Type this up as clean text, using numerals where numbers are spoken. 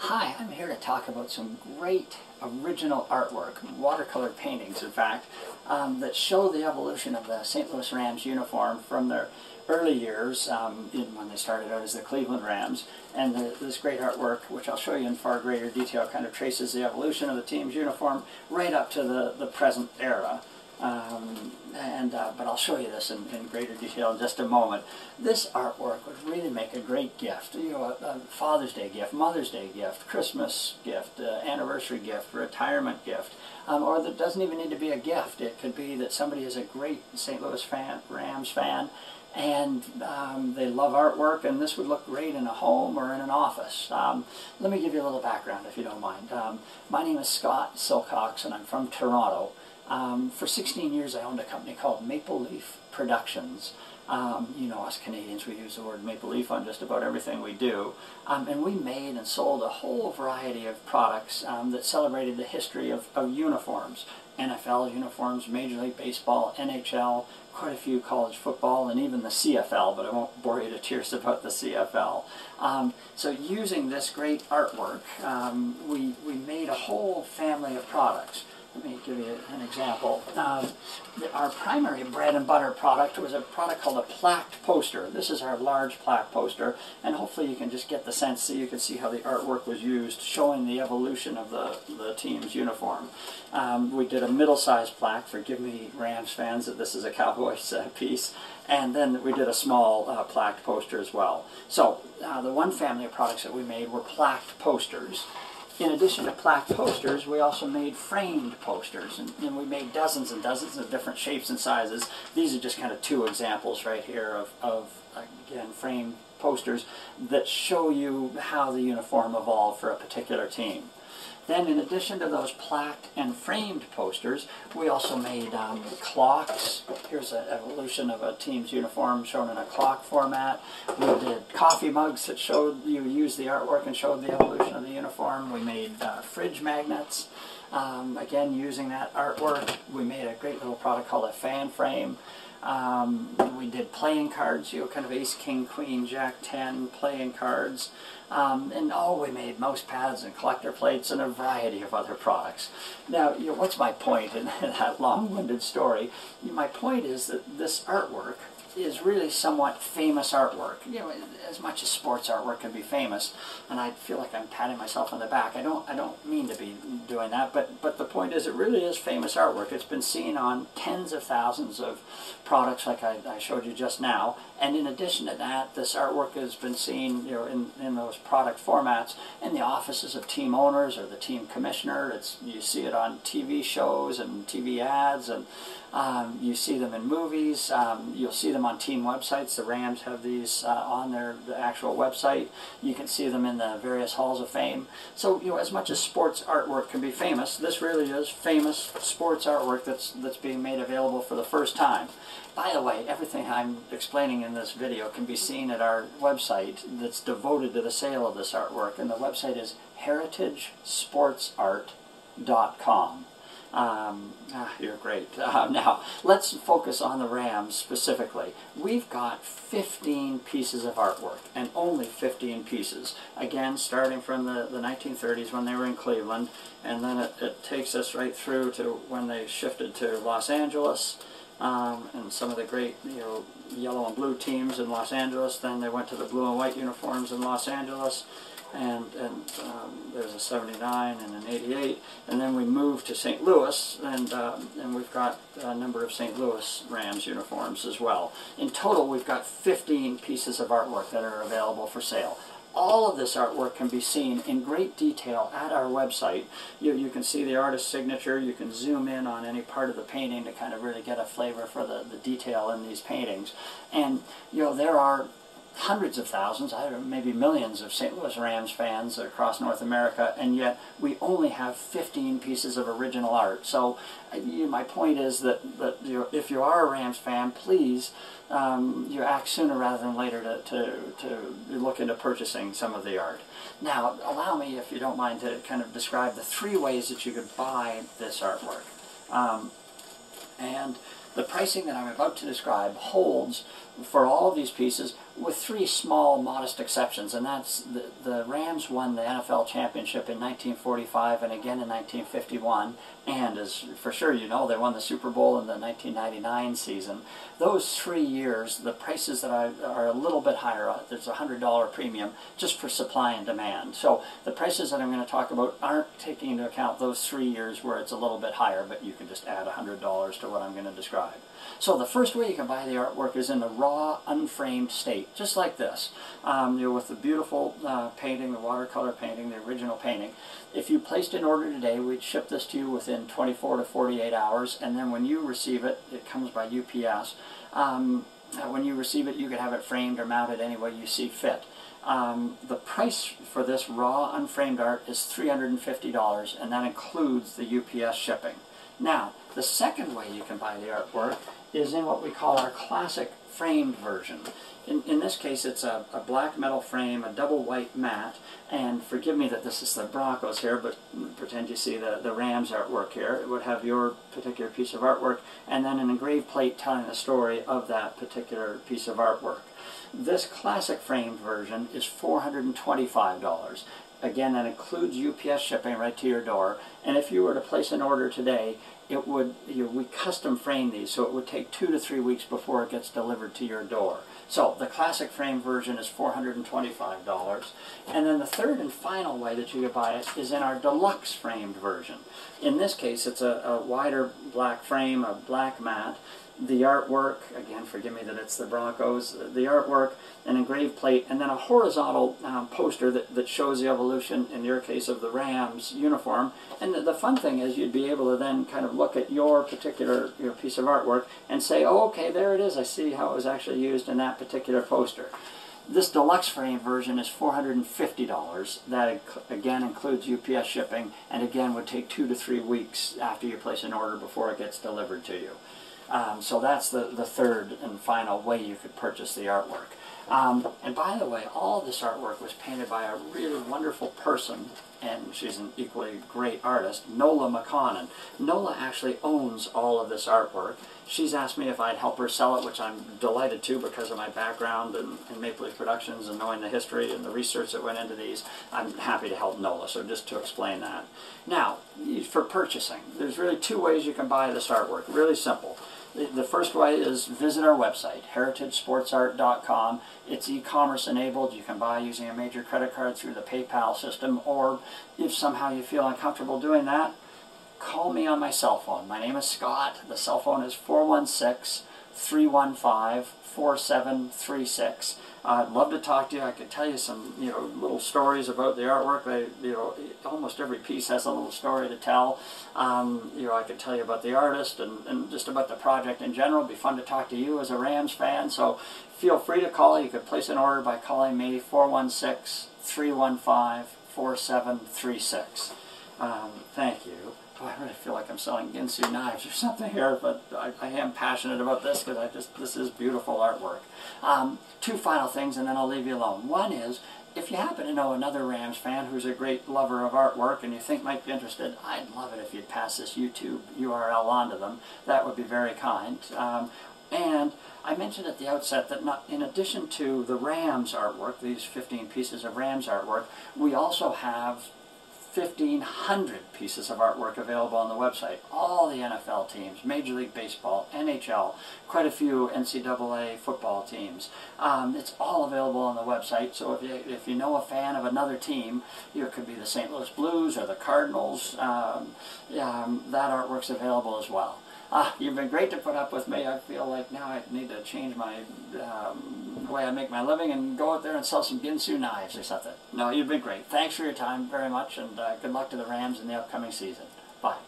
Hi, I'm here to talk about some great original artwork, watercolor paintings in fact, that show the evolution of the St. Louis Rams uniform from their early years when they started out as the Cleveland Rams, and this great artwork, which I'll show you in far greater detail, kind of traces the evolution of the team's uniform right up to the present era. But I'll show you this in greater detail in just a moment. This artwork would really make a great gift. You know, a Father's Day gift, Mother's Day gift, Christmas gift, anniversary gift, retirement gift, or that doesn't even need to be a gift. It could be that somebody is a great St. Louis Rams fan, and they love artwork, and this would look great in a home or in an office. Let me give you a little background, if you don't mind. My name is Scott Silcox, and I'm from Toronto. For 16 years I owned a company called Maple Leaf Productions. You know, us Canadians, we use the word maple leaf on just about everything we do. And we made and sold a whole variety of products that celebrated the history of uniforms. NFL uniforms, Major League Baseball, NHL, quite a few college football, and even the CFL, but I won't bore you to tears about the CFL. So using this great artwork, we made a whole family of products. Let me give you an example. Our primary bread and butter product was a product called a plaqued poster. This is our large plaque poster, and hopefully you can just get the sense so you can see how the artwork was used, showing the evolution of the team's uniform. We did a middle-sized plaque, forgive me Rams fans that this is a Cowboys piece, and then we did a small plaqued poster as well. So the one family of products that we made were plaqued posters. In addition to plaque posters, we also made framed posters, and we made dozens and dozens of different shapes and sizes. These are just kind of two examples right here of again, framed posters that show you how the uniform evolved for a particular team. Then, in addition to those plaqued and framed posters, we also made clocks. Here's an evolution of a team's uniform shown in a clock format. We did coffee mugs that showed you used the artwork and showed the evolution of the uniform. We made fridge magnets, again using that artwork. We made a great little product called a fan frame. We did playing cards, you know, kind of ace, king, queen, jack, 10 playing cards. We made mouse pads and collector plates and a variety of other products. Now, you know, what's my point in that long-winded story? My point is that this artwork is really somewhat famous artwork. You know, as much as sports artwork can be famous, and I feel like I'm patting myself on the back. I don't mean to be doing that, but the point is it really is famous artwork. It's been seen on tens of thousands of products like I showed you just now, and in addition to that, this artwork has been seen, you know, in those product formats in the offices of team owners or the team commissioner. You see it on TV shows and TV ads, and you see them in movies. You'll see them on team websites. The Rams have these on the actual website. You can see them in the various halls of fame. So, you know, as much as sports artwork can be famous, this really is famous sports artwork that's being made available for the first time. By the way, everything I'm explaining in this video can be seen at our website that's devoted to the sale of this artwork, and the website is heritagesportsart.com. You're great. Now, let's focus on the Rams specifically. We've got 15 pieces of artwork, and only 15 pieces. Again, starting from the 1930s when they were in Cleveland, and then it takes us right through to when they shifted to Los Angeles, and some of the great, you know, yellow and blue teams in Los Angeles. Then they went to the blue and white uniforms in Los Angeles. And there's a 79 and an 88, and then we moved to St. Louis, and we've got a number of St. Louis Rams uniforms as well. In total, we've got 15 pieces of artwork that are available for sale. All of this artwork can be seen in great detail at our website. You can see the artist's signature. You can zoom in on any part of the painting to kind of really get a flavor for the detail in these paintings. And, you know, there are hundreds of thousands, maybe millions of St. Louis Rams fans across North America, and yet we only have 15 pieces of original art. So my point is that if you are a Rams fan, please you act sooner rather than later to look into purchasing some of the art. Now, allow me, if you don't mind, to kind of describe the 3 ways that you could buy this artwork. And the pricing that I'm about to describe holds for all of these pieces, with 3 small, modest exceptions, and that's the Rams won the NFL championship in 1945 and again in 1951, and as for sure you know, they won the Super Bowl in the 1999 season. Those 3 years, the prices that are a little bit higher. There's a $100 premium just for supply and demand. So the prices that I'm going to talk about aren't taking into account those 3 years where it's a little bit higher, but you can just add $100 to what I'm going to describe. So the first way you can buy the artwork is in the raw, unframed state, just like this. With the beautiful painting, the watercolor painting, the original painting. If you placed an order today, we'd ship this to you within 24 to 48 hours, and then when you receive it, it comes by UPS. When you receive it, you can have it framed or mounted any way you see fit. The price for this raw, unframed art is $350, and that includes the UPS shipping. Now, the second way you can buy the artwork is in what we call our classic framed version. In this case, it's a black metal frame, a double white matte, and forgive me that this is the Broncos here, but pretend you see the Rams artwork here. It would have your particular piece of artwork, and then an engraved plate telling the story of that particular piece of artwork. This classic framed version is $425. Again, that includes UPS shipping right to your door, and if you were to place an order today, it would, we custom frame these, so it would take 2 to 3 weeks before it gets delivered to your door. So the classic frame version is $425. And then the third and final way that you could buy it is in our deluxe framed version. In this case, it's a wider black frame, a black matte. The artwork, again, forgive me that it's the Broncos, the artwork, an engraved plate, and then a horizontal poster that shows the evolution, in your case, of the Rams uniform. And the fun thing is you'd be able to then kind of look at your particular piece of artwork and say, oh, okay, there it is. I see how it was actually used in that particular poster. This deluxe frame version is $450. That, again, includes UPS shipping, and again would take 2 to 3 weeks after you place an order before it gets delivered to you. So that's the third and final way you could purchase the artwork. And by the way, all this artwork was painted by a really wonderful person, and she's an equally great artist, Nola McConnon. Nola actually owns all of this artwork. She's asked me if I'd help her sell it, which I'm delighted to because of my background in Maple Leaf Productions and knowing the history and the research that went into these. I'm happy to help Nola, so just to explain that. Now, for purchasing, there's really 2 ways you can buy this artwork, really simple. The first way is visit our website, heritagesportsart.com. It's e-commerce enabled. You can buy using a major credit card through the PayPal system, or if somehow you feel uncomfortable doing that, call me on my cell phone. My name is Scott. The cell phone is 416-315-4736. I'd love to talk to you. I could tell you some, little stories about the artwork. Almost every piece has a little story to tell. I could tell you about the artist and just about the project in general. It'd be fun to talk to you as a Rams fan. So feel free to call. You could place an order by calling me 416-315-4736. Thank you. Oh, I really feel like I'm selling Ginsu knives or something here, but I am passionate about this because this is beautiful artwork. 2 final things, and then I'll leave you alone. One is, if you happen to know another Rams fan who's a great lover of artwork and you think might be interested, I'd love it if you'd pass this YouTube URL on to them. That would be very kind. And I mentioned at the outset that in addition to the Rams artwork, these 15 pieces of Rams artwork, we also have 1,500 pieces of artwork available on the website. All the NFL teams, Major League Baseball, NHL, quite a few NCAA football teams. It's all available on the website, so if you know a fan of another team, it could be the St. Louis Blues or the Cardinals, that artwork's available as well. You've been great to put up with me. I feel like now I need to change my way I make my living and go out there and sell some Ginsu knives or something. No, you've been great. Thanks for your time very much, and good luck to the Rams in the upcoming season. Bye.